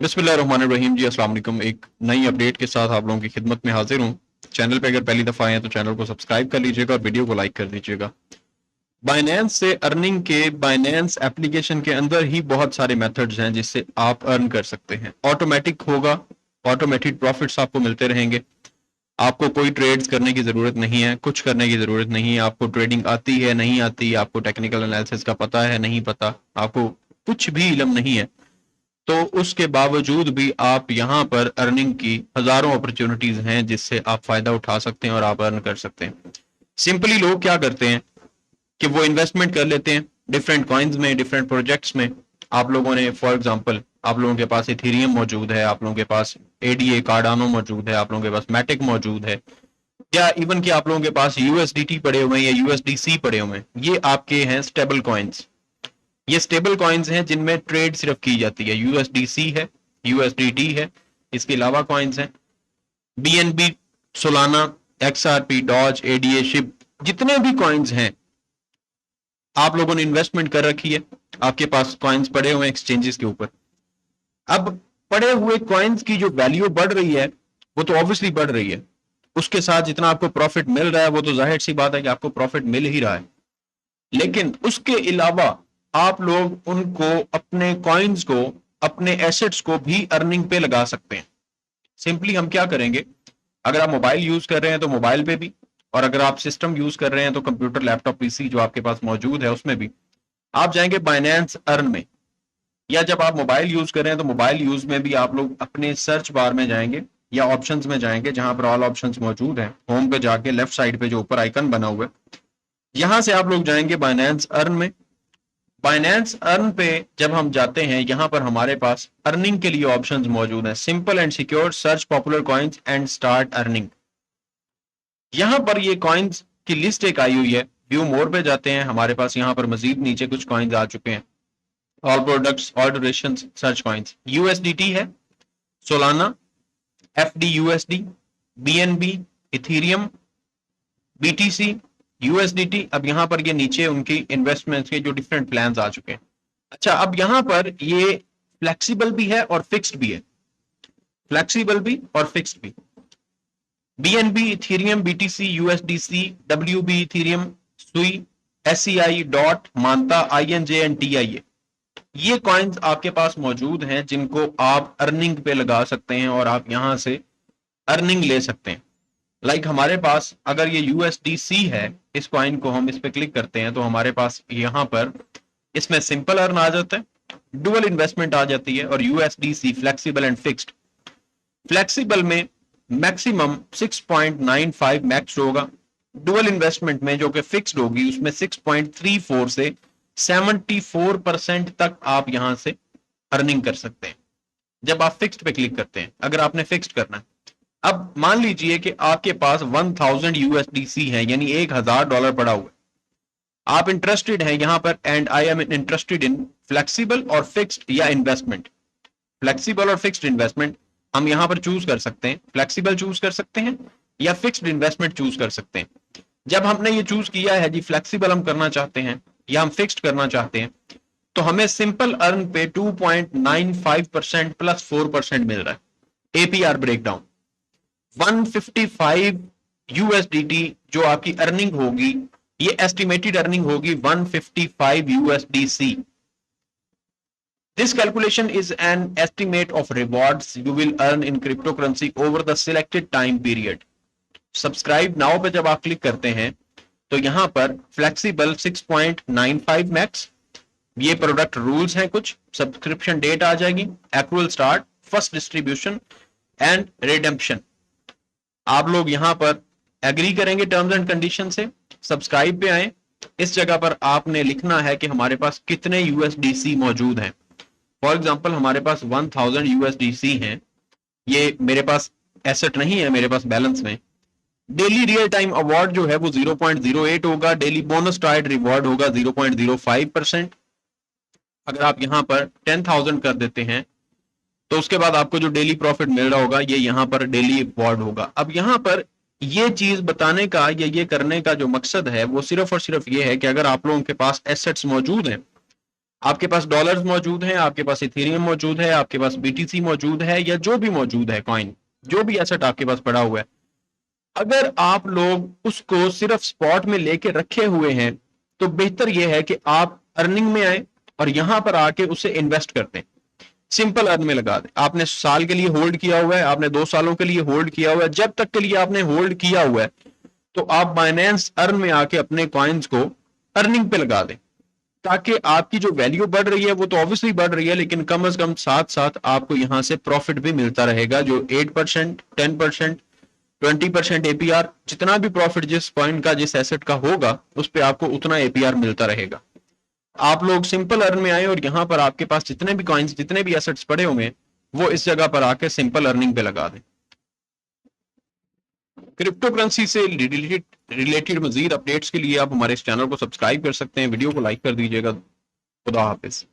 बिस्मिल्लाहिर्रहमानिर्रहीम जी, अस्सलाम वालेकुम। एक नई अपडेट के साथ आप लोगों की खिदमत में हाजिर हूँ। चैनल पे अगर पहली दफ़ा आए हैं तो चैनल को सब्सक्राइब कर लीजिएगा और वीडियो को लाइक कर दीजिएगा। बाइनेंस से अर्निंग के बाइनेंस एप्लीकेशन के अंदर ही बहुत सारे मेथड्स हैं जिससे आप अर्न कर सकते हैं। ऑटोमेटिक होगा, ऑटोमेटेड प्रॉफिट्स आपको मिलते रहेंगे। आपको कोई ट्रेड्स करने की ज़रूरत नहीं है, कुछ करने की ज़रूरत नहीं है। आपको ट्रेडिंग आती है नहीं आती, आपको टेक्निकल एनालिसिस का पता है नहीं पता, आपको कुछ भी इल्म नहीं है, तो उसके बावजूद भी आप यहाँ पर अर्निंग की हजारों अपॉर्चुनिटीज हैं जिससे आप फायदा उठा सकते हैं और आप अर्न कर सकते हैं। सिंपली लोग क्या करते हैं कि वो इन्वेस्टमेंट कर लेते हैं डिफरेंट कॉइन्स में, डिफरेंट प्रोजेक्ट्स में। आप लोगों ने फॉर एग्जांपल, आप लोगों के पास इथेरियम मौजूद है, आप लोगों के पास एडीए कार्डानो मौजूद है, आप लोगों के पास मैटिक मौजूद है, या इवन कि आप लोगों के पास यूएसडीटी पड़े हुए हैं या यूएसडीसी पड़े हुए हैं। ये आपके हैं स्टेबल कॉइन्स। ये स्टेबल कॉइन्स हैं जिनमें ट्रेड सिर्फ की जाती है। यूएसडीसी है, यूएसडीटी है, इसके अलावा कॉइन्स हैं BNB, Solana, XRP, Doge, ADA, Shib, जितने भी कॉइन्स हैं आप लोगों ने इन्वेस्टमेंट कर रखी है, आपके पास कॉइन्स पड़े हुए एक्सचेंजेस के ऊपर। अब पड़े हुए कॉइन्स की जो वैल्यू बढ़ रही है वो तो ऑब्वियसली बढ़ रही है, उसके साथ जितना आपको प्रॉफिट मिल रहा है वो तो जाहिर सी बात है कि आपको प्रॉफिट मिल ही रहा है। लेकिन उसके अलावा आप लोग उनको, अपने कॉइन्स को, अपने एसेट्स को भी अर्निंग पे लगा सकते हैं। सिंपली हम क्या करेंगे, अगर आप मोबाइल यूज कर रहे हैं तो मोबाइल पे भी, और अगर आप सिस्टम यूज कर रहे हैं तो कंप्यूटर, लैपटॉप, पीसी जो आपके पास मौजूद है उसमें भी आप जाएंगे बाइनेंस अर्न में। या जब आप मोबाइल यूज कर रहे हैं तो मोबाइल यूज में भी आप लोग अपने सर्च बार में जाएंगे या ऑप्शंस में जाएंगे, जहां पर ऑल ऑप्शंस मौजूद हैं। होम पे जाके लेफ्ट साइड पे जो ऊपर आइकन बना हुआ है, यहां से आप लोग जाएंगे बाइनेंस अर्न में। बाइनेंस अर्न पे जब हम जाते हैं, यहां पर हमारे पास अर्निंग के लिए ऑप्शंस मौजूद हैं। Simple and secure, search popular coins and start earning. यहां पर ये कॉइन्स की लिस्ट एक आई हुई है। व्यू मोर पे जाते हैं, हमारे पास यहां पर मजीद नीचे कुछ कॉइन्स आ चुके हैं। All products, all duration, search coins. USDT है, Solana, FDUSD, BNB, Ethereum, BTC, USDT. अब यहां पर ये नीचे उनकी इन्वेस्टमेंट्स के जो डिफरेंट प्लान्स आ चुके हैं। अच्छा, अब यहां पर ये फ्लेक्सिबल भी है और फिक्स्ड भी है, फ्लेक्सिबल भी और फिक्स्ड भी। BNB, Ethereum, BTC, USDC, WB, Ethereum, सुई, एससीआई, डॉट, मानता, आईएनजे एंड टीआईए, ये कॉइन्स आपके पास मौजूद हैं जिनको आप अर्निंग पे लगा सकते हैं और आप यहां से अर्निंग ले सकते हैं। लाइक हमारे पास अगर ये यूएसडीसी है, इस कॉइन को हम इस पे क्लिक करते हैं तो हमारे पास यहां पर इसमें सिंपल अर्न आ जाता है, डुअल इन्वेस्टमेंट आ जाती है, और USDC flexible and fixed. Flexible में मैक्सिमम 6.95 मैक्स होगा, डुअल इन्वेस्टमेंट में जो कि फिक्स्ड होगी उसमें 6.34 से 74% तक आप यहां से अर्निंग कर सकते हैं जब आप फिक्स्ड पे क्लिक करते हैं, अगर आपने फिक्स्ड करना है। अब मान लीजिए कि आपके पास 1000 यूएसडीसी है, यानी $1000 पड़ा हुआ है। आप इंटरेस्टेड हैं यहां पर, and I am interested in flexible और फिक्स्ड या इन्वेस्टमेंट। फ्लेक्सिबल और फिक्स्ड इन्वेस्टमेंट हम यहां पर चूज कर सकते हैं, फ्लेक्सिबल चूज कर सकते हैं या फिक्स्ड इन्वेस्टमेंट चूज कर सकते हैं। जब हमने ये चूज किया है जी, फ्लेक्सिबल हम करना चाहते हैं या हम फिक्स्ड करना चाहते हैं, तो हमें सिंपल अर्न पे 2.95% प्लस 4% मिल रहा है। एपीआर ब्रेकडाउन 155 यूएसडीटी जो आपकी अर्निंग होगी, ये एस्टिमेटेड अर्निंग होगी 155 USDC. This calculation is an estimate of rewards you will earn in cryptocurrency over the selected time period. Subscribe now पे जब आप क्लिक करते हैं तो यहां पर फ्लेक्सिबल 6.95 मैक्स, ये प्रोडक्ट रूल्स हैं कुछ, सब्सक्रिप्शन डेट आ जाएगी, accrual start, first distribution and redemption. आप लोग यहां पर एग्री करेंगे टर्म्स एंड कंडीशन से। सब्सक्राइब पे आए, इस जगह पर आपने लिखना है कि हमारे पास कितने यूएसडीसी मौजूद हैं। फॉर एग्जाम्पल हमारे पास 1000 यूएसडीसी हैं, ये मेरे पास एसेट नहीं है, मेरे पास बैलेंस में। डेली रियल टाइम अवार्ड जो है वो 0.08 होगा, डेली बोनस टाइड रिवॉर्ड होगा 0.05%। अगर आप यहां पर 10,000 कर देते हैं तो उसके बाद आपको जो डेली प्रॉफिट मिल रहा होगा ये यहां पर डेली अवार्ड होगा। अब यहां पर ये चीज बताने का या ये करने का जो मकसद है वो सिर्फ और सिर्फ ये है कि अगर आप लोगों के पास एसेट्स मौजूद हैं, आपके पास डॉलर्स मौजूद हैं, आपके पास इथेरियम मौजूद है, आपके पास बीटीसी मौजूद है, या जो भी मौजूद है कॉइन, जो भी एसेट आपके पास पड़ा हुआ है, अगर आप लोग उसको सिर्फ स्पॉट में लेके रखे हुए हैं तो बेहतर यह है कि आप अर्निंग में आए और यहां पर आके उसे इन्वेस्ट करते हैं, सिंपल अर्न में लगा दें। आपने साल के लिए होल्ड किया हुआ है, आपने 2 सालों के लिए होल्ड किया हुआ है, जब तक के लिए आपने होल्ड किया हुआ है तो आप बाइनेंस अर्न में आके अपने कॉइन्स को अर्निंग पे लगा दें, ताकि आपकी जो वैल्यू बढ़ रही है वो तो ऑब्वियसली बढ़ रही है, लेकिन कम से कम साथ साथ आपको यहां से प्रॉफिट भी मिलता रहेगा, जो 8%, 10%, 20% एपीआर, जितना भी प्रॉफिट जिस कॉइन का, जिस एसेट का होगा, उस पर आपको उतना एपीआर मिलता रहेगा। आप लोग सिंपल अर्न में आए और यहां पर आपके पास जितने भी कॉइन्स, जितने भी एसेट्स पड़े होंगे, वो इस जगह पर आके सिंपल अर्निंग पे लगा दें। क्रिप्टो करेंसी से रिलेटेड मजीद अपडेट्स के लिए आप हमारे इस चैनल को सब्सक्राइब कर सकते हैं, वीडियो को लाइक कर दीजिएगा। खुदा हाफिज।